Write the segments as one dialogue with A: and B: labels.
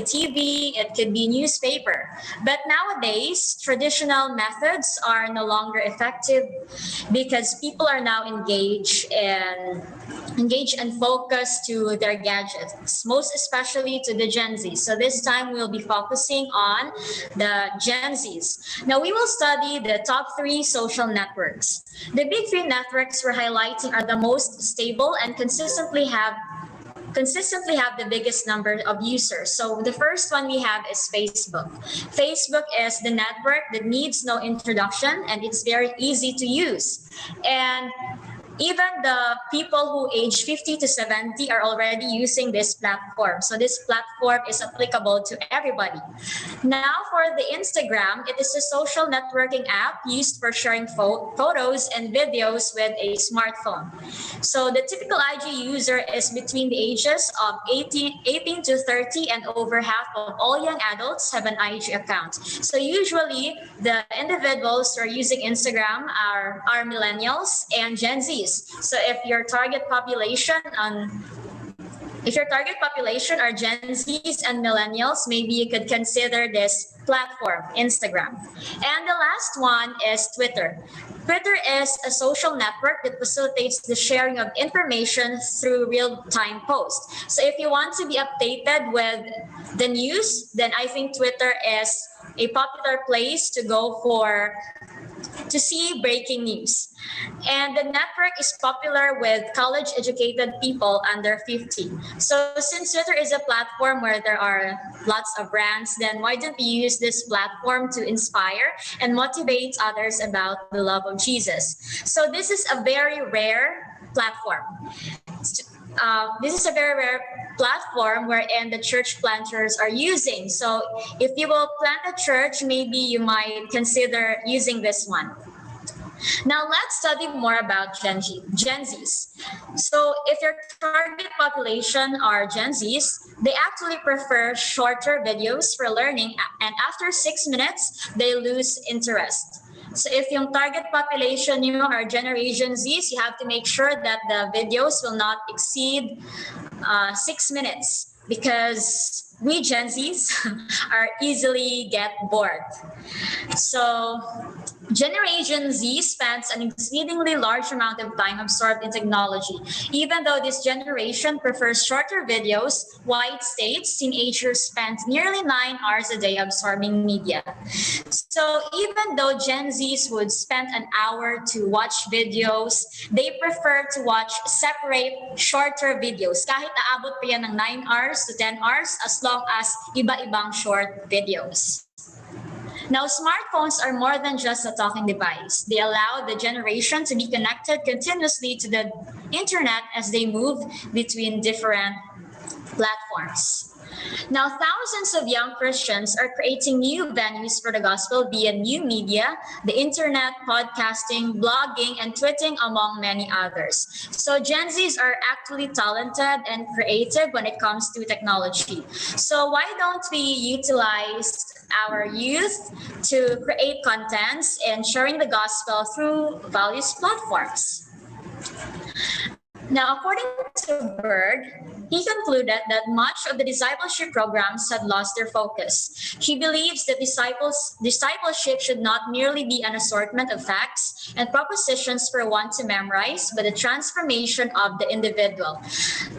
A: TV, it could be newspaper. But nowadays, traditional methods are no longer effective because people are now engaged and focused to their gadgets, most especially to the Gen Z. So this time we'll be focusing on the Gen Zs. Now we will study the top 3 social networks. The big 3 networks we're highlighting are the most stable and consistently have the biggest number of users. So the first one we have is Facebook. Facebook is the network that needs no introduction and it's very easy to use. And even the people who age 50 to 70 are already using this platform. So this platform is applicable to everybody. Now for the Instagram, it is a social networking app used for sharing photos and videos with a smartphone. So the typical IG user is between the ages of 18 to 30, and over half of all young adults have an IG account. So usually the individuals who are using Instagram are millennials and Gen Z. So if your target population are Gen Zs and millennials, maybe you could consider this platform, Instagram. And the last one is Twitter. Twitter is a social network that facilitates the sharing of information through real-time posts. So if you want to be updated with the news, then I think Twitter is a popular place to go to see breaking news. And the network is popular with college-educated people under 50. So since Twitter is a platform where there are lots of brands, then why don't we use this platform to inspire and motivate others about the love of Jesus? So this is a very rare platform. This is a very rare platform wherein the church planters are using. So if you will plant a church, maybe you might consider using this one. Now let's study more about Gen Zs. So if your target population are Gen Zs, they actually prefer shorter videos for learning, and after 6 minutes, they lose interest. So if yung target population nyo are Generation Zs, you have to make sure that the videos will not exceed 6 minutes, because we Gen Zs are easily get bored. So Generation Z spends an exceedingly large amount of time absorbed in technology. Even though this generation prefers shorter videos, White states teenagers spend nearly 9 hours a day absorbing media. So even though Gen Zs would spend an hour to watch videos, they prefer to watch separate shorter videos. Kahit aabot pa yan ng 9 hours to 10 hours, as long as iba-ibang short videos. Now, smartphones are more than just a talking device. They allow the generation to be connected continuously to the internet as they move between different platforms. Now, thousands of young Christians are creating new venues for the gospel via new media, the internet, podcasting, blogging, and tweeting, among many others. So Gen Zs are actually talented and creative when it comes to technology. So why don't we utilize our youth to create contents and sharing the gospel through various platforms? Now, according to Bird, he concluded that much of the discipleship programs had lost their focus. He believes that discipleship should not merely be an assortment of facts and propositions for one to memorize, but a transformation of the individual.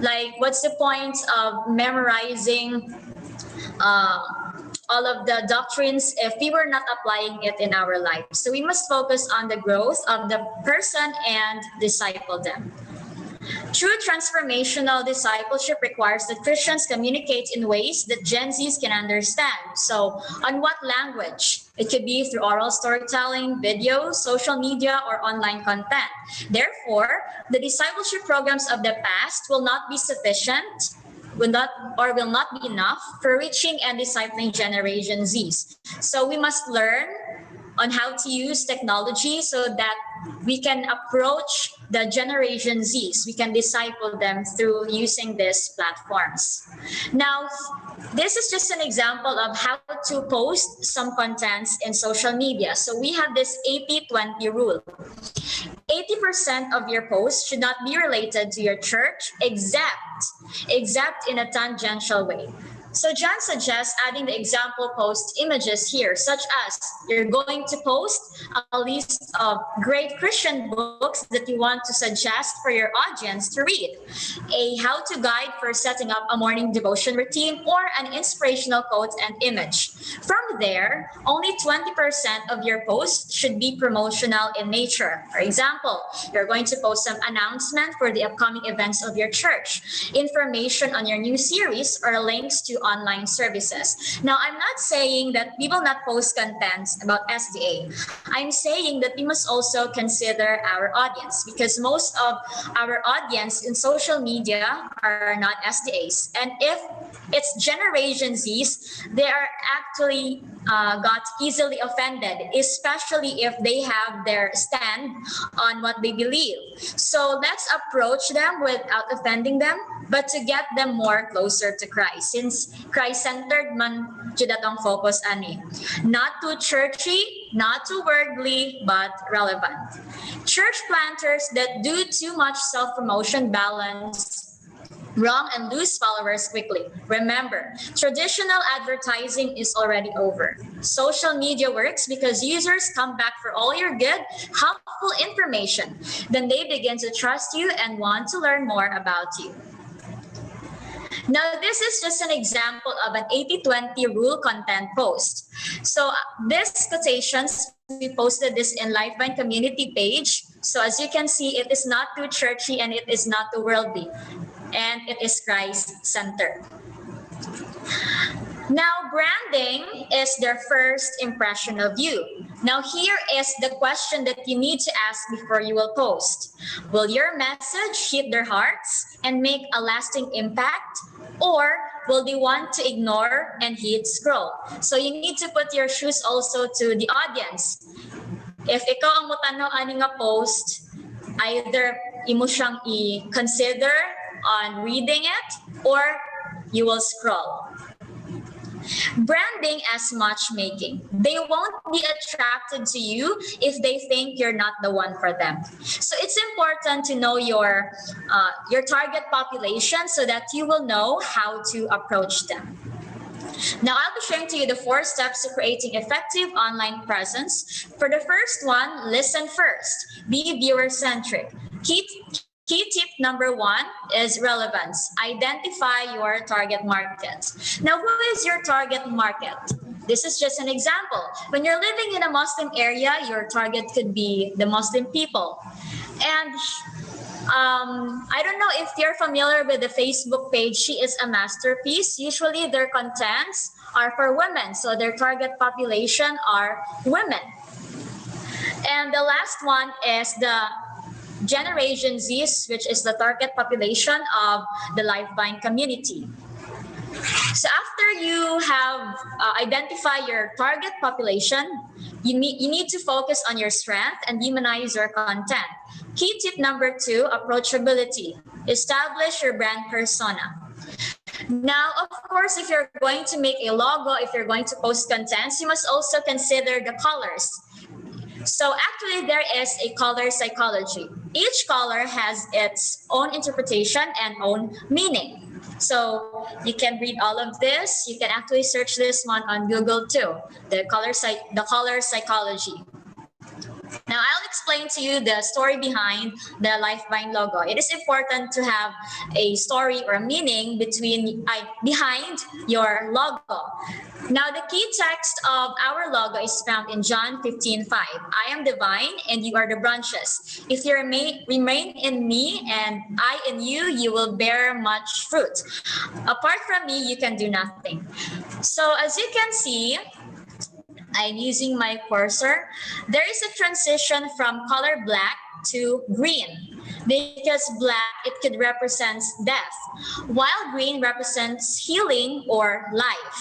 A: Like, what's the point of memorizing all of the doctrines if we were not applying it in our life? So we must focus on the growth of the person and disciple them. True transformational discipleship requires that Christians communicate in ways that Gen Zs can understand. So on what language? It could be through oral storytelling, video, social media, or online content. Therefore, the discipleship programs of the past will not be sufficient, will not be enough for reaching and discipling Generation Zs. So we must learn on how to use technology so that we can approach the Generation Zs. We can disciple them through using these platforms. Now, this is just an example of how to post some contents in social media. So we have this 80-20 rule. 80% of your posts should not be related to your church, except in a tangential way. So John suggests adding the example post images here, such as you're going to post a list of great Christian books that you want to suggest for your audience to read, a how-to guide for setting up a morning devotion routine, or an inspirational quote and image. From there, only 20% of your post should be promotional in nature. For example, you're going to post some announcement for the upcoming events of your church, information on your new series, or links to online services. Now, I'm not saying that we will not post content about SDA. I'm saying that we must also consider our audience, because most of our audience in social media are not SDAs. And if it's Generation Zs, they are actually got easily offended, especially if they have their stand on what they believe. So let's approach them without offending them, but to get them more closer to Christ, since Christ-centered man jud atong focus ani. Not too churchy, not too worldly, but relevant. Church planters that do too much self-promotion balance wrong and lose followers quickly. Remember, traditional advertising is already over. Social media works because users come back for all your good, helpful information. Then they begin to trust you and want to learn more about you. Now, this is just an example of an 80-20 rule content post. So this quotations, we posted this in Lifevine community page. So as you can see, it is not too churchy and it is not too worldly. And it is Christ-centered. Now, branding is their first impression of you. Now, here is the question that you need to ask before you will post. Will your message hit their hearts and make a lasting impact? Or will they want to ignore and hit scroll? So you need to put your shoes also to the audience. If ikaw ang mutanaw ani nga post, either imo siyang i-consider on reading it, or you will scroll. Branding as matchmaking. They won't be attracted to you if they think you're not the one for them. So it's important to know your target population so that you will know how to approach them. Now, I'll be sharing to you the 4 steps to creating effective online presence. For the first one, listen first. Be viewer-centric. Key tip number 1 is relevance. Identify your target market. Now, who is your target market? This is just an example. When you're living in a Muslim area, your target could be the Muslim people. And I don't know if you're familiar with the Facebook page, She Is a Masterpiece. Usually their contents are for women. So their target population are women. And the last one is the Generation Z, which is the target population of the Lifevine community. So after you have identified your target population, you need to focus on your strength and humanize your content. Key tip number 2, approachability. Establish your brand persona. Now, of course, if you're going to make a logo, if you're going to post contents, you must also consider the colors. So actually, there is a color psychology. Each color has its own interpretation and own meaning. So you can read all of this. You can actually search this one on Google too, the color psychology. Now, I'll explain to you the story behind the Lifevine logo. It is important to have a story or a meaning behind your logo. Now, the key text of our logo is found in John 15:5. I am the vine and you are the branches. If you remain in me and I in you, you will bear much fruit. Apart from me, you can do nothing. So as you can see, I'm using my cursor. There is a transition from color black to green, because black, it could represent death, while green represents healing or life.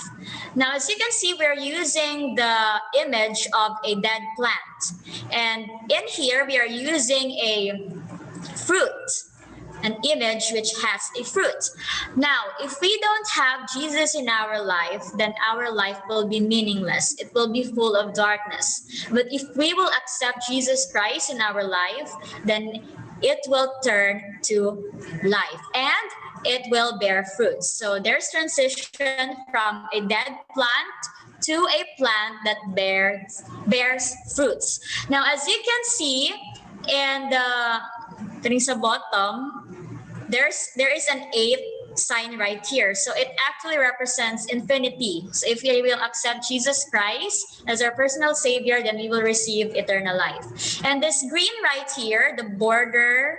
A: Now, as you can see, we're using the image of a dead plant. And in here, we are using a fruit, an image which has a fruit. Now, if we don't have Jesus in our life, then our life will be meaningless. It will be full of darkness. But if we will accept Jesus Christ in our life, then it will turn to life. And it will bear fruits. So there's transition from a dead plant to a plant that bears fruits. Now, as you can see in the bottom, there is an 8 sign right here. So it actually represents infinity. So if we will accept Jesus Christ as our personal savior, then we will receive eternal life. And this green right here, the border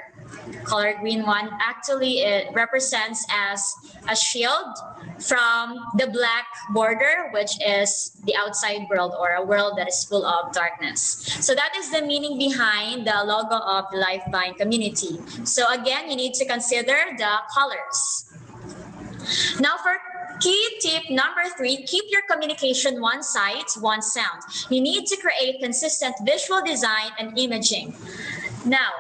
A: color green one, actually it represents as a shield from the black border, which is the outside world, or a world that is full of darkness. So that is the meaning behind the logo of the Lifevine community. So again, you need to consider the colors. Now for key tip number 3, keep your communication one sight, one sound. You need to create consistent visual design and imaging. Now,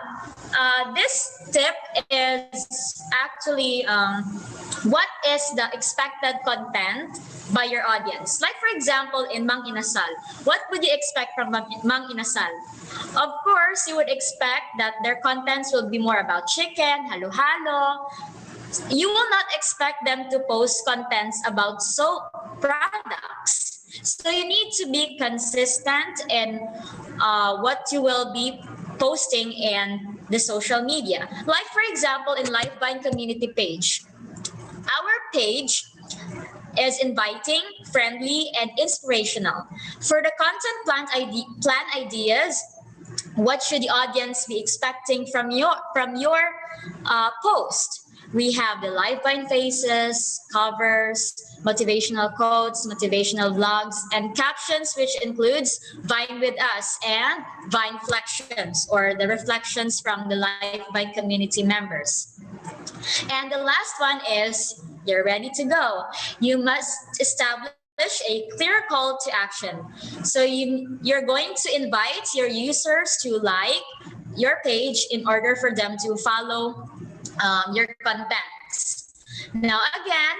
A: this tip is actually what is the expected content by your audience. Like for example, in Mang Inasal, what would you expect from Mang Inasal? Of course, you would expect that their contents will be more about chicken, halo-halo. You will not expect them to post contents about soap products. So you need to be consistent in what you will be posting in the social media. Like for example, in Lifevine community page, our page is inviting, friendly, and inspirational. For the content plan ideas, what should the audience be expecting from your post? We have the Lifevine faces, covers, motivational quotes, motivational vlogs, and captions, which includes Vine with us and Vine flections, or the reflections from the Lifevine community members. And the last one is, you're ready to go. You must establish a clear call to action. So you're going to invite your users to like your page in order for them to follow your contents. Now again,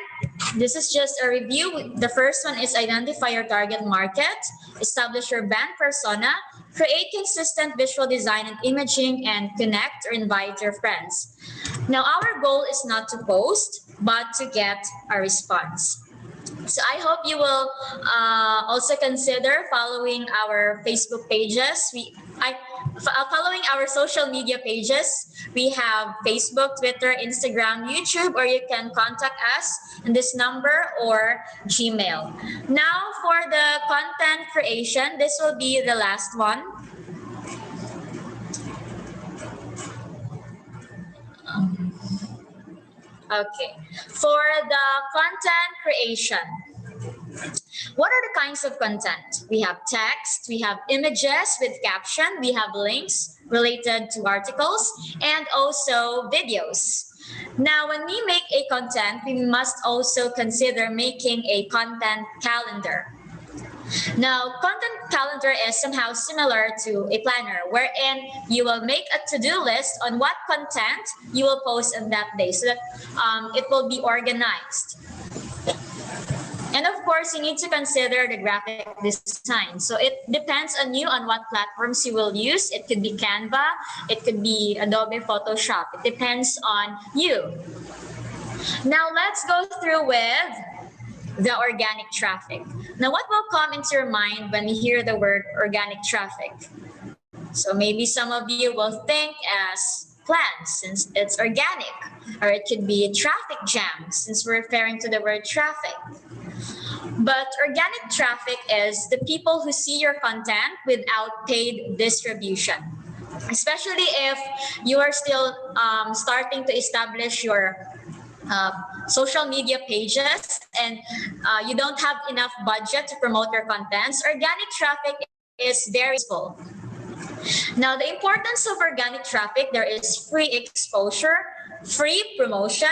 A: this is just a review. The first one is identify your target market, establish your brand persona, create consistent visual design and imaging, and connect or invite your friends. Now our goal is not to post, but to get a response. So I hope you will also consider following our Facebook pages. Following our social media pages. We have Facebook, Twitter, Instagram, YouTube, or you can contact us in this number or Gmail. Now for the content creation, this will be the last one. Okay, for the content creation, what are the kinds of content? We have text, we have images with caption, we have links related to articles, and also videos. Now, when we make a content, we must also consider making a content calendar. Now, content calendar is somehow similar to a planner, wherein you will make a to-do list on what content you will post on that day, so that it will be organized. And of course, you need to consider the graphic design. So it depends on you on what platforms you will use. It could be Canva, it could be Adobe Photoshop. It depends on you. Now let's go through with the organic traffic. Now, what will come into your mind when you hear the word organic traffic? So maybe some of you will think as plants, since it's organic, or it could be traffic jam, since we're referring to the word traffic. But organic traffic is the people who see your content without paid distribution. Especially if you are still starting to establish your social media pages and you don't have enough budget to promote your contents, organic traffic is very useful. Now, the importance of organic traffic, there is free exposure, free promotion.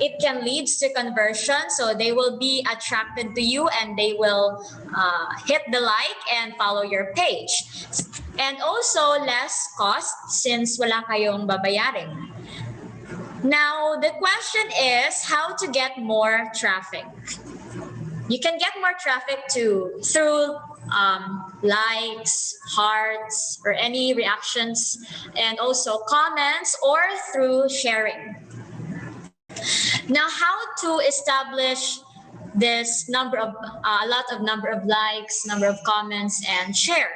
A: It can lead to conversion, so they will be attracted to you and they will hit the like and follow your page. And also less cost since wala kayong babayarin. Now, the question is how to get more traffic. You can get more traffic through likes, hearts, or any reactions, and also comments, or through sharing. Now, how to establish this number of a lot of number of likes, number of comments, and share?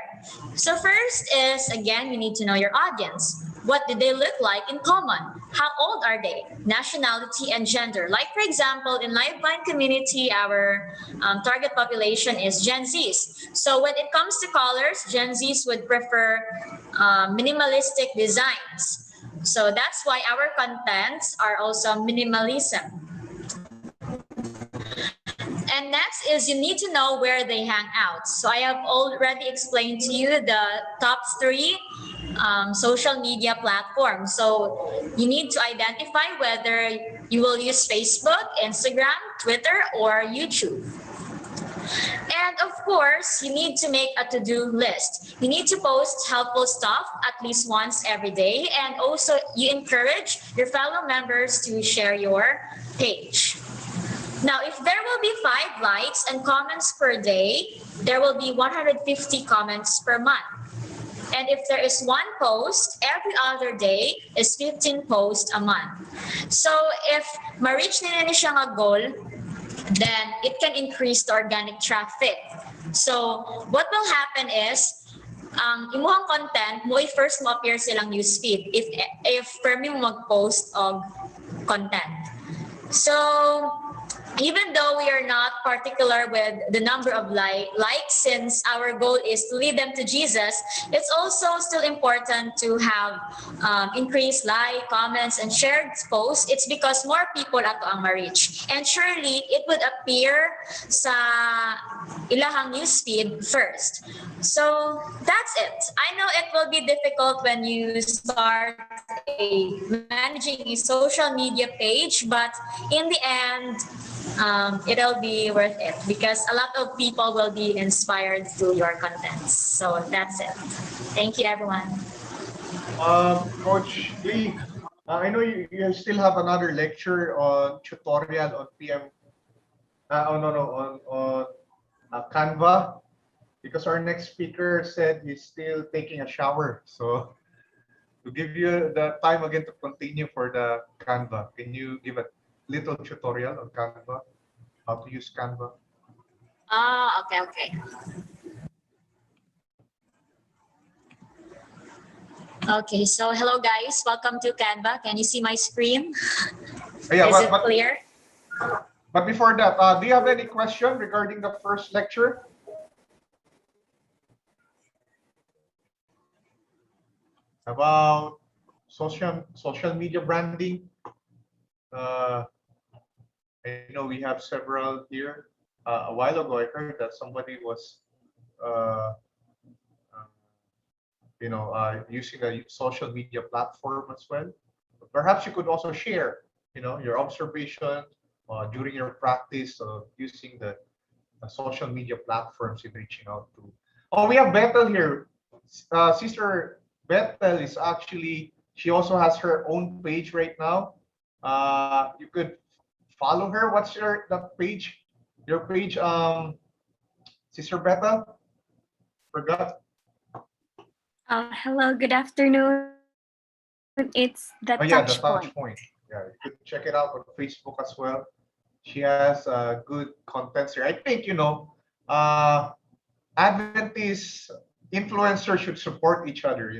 A: So first is, again, you need to know your audience. What do they look like in common? How old are they? Nationality and gender. Like for example, in Liveblind community, our target population is Gen Zs. So when it comes to colors, Gen Zs would prefer minimalistic designs. So that's why our contents are also minimalism. And next is, you need to know where they hang out. So I have already explained to you the top three social media platforms. So you need to identify whether you will use Facebook, Instagram, Twitter, or YouTube. And of course, you need to make a to-do list. You need to post helpful stuff at least once every day. And also, you encourage your fellow members to share your page. Now, if there will be 5 likes and comments per day, there will be 150 comments per month. And if there is 1 post every other day, is 15 posts a month. So if ma-reach nila siya nga goal, then it can increase the organic traffic. So what will happen is, imuhang content mo first mo appear silang newsfeed if permi mo mag-post of content. So even though we are not particular with the number of likes, since our goal is to lead them to Jesus, it's also still important to have increased like, comments, and shared posts. It's because more people ato ang ma-reach. And surely, it would appear sa ilahang newsfeed first. So that's it. I know it will be difficult when you start managing a social media page, but in the end, it'll be worth it because a lot of people will be inspired through your contents. So that's it. Thank you, everyone.
B: Coach Lee, I know you still have another lecture on tutorial on PM. On Canva, because our next speaker said he's still taking a shower. So to give you the time again to continue for the Canva, can you give a little tutorial on Canva, how to use Canva?
A: Okay. Okay, so hello guys, welcome to Canva. Can you see my screen?
B: Yeah,
A: Is it clear?
B: But before that, do you have any question regarding the first lecture? About social media branding? I know we have several here. A while ago, I heard that somebody was, using a social media platform as well. But perhaps you could also share, your observation during your practice of using the social media platforms in reaching out to. Oh, we have Bethel here. Sister Bethel is actually, she also has her own page right now. You could follow her. What's your page? Your page, Sister Bethel? Forgot.
C: Hello, good afternoon. It's the
B: Touch Point. Yeah, you could check it out on Facebook as well. She has good contents here. I think Adventist influencers should support each other.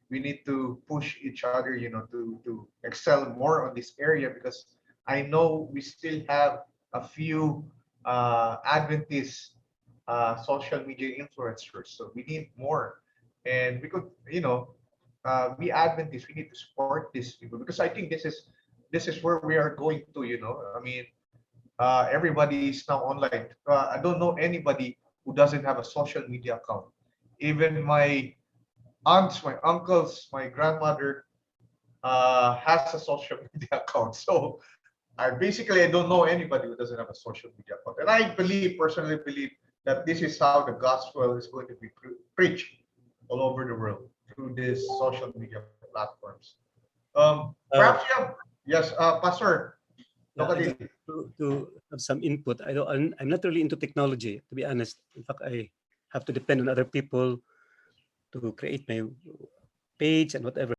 B: We need to push each other. To excel more on this area, because I know we still have a few Adventist social media influencers. So we need more, and we could, we Adventists, we need to support these people, because I think this is where we are going to. I mean, everybody is now online. I don't know anybody who doesn't have a social media account. Even my aunts, my uncles, my grandmother has a social media account. So I don't know anybody who doesn't have a social media account. And I personally believe that this is how the gospel is going to be preached all over the world, through these social media platforms. Perhaps you have, yes, Pastor.
D: Yeah, to have some input. I'm not really into technology, to be honest. In fact, I have to depend on other people to create my page and whatever.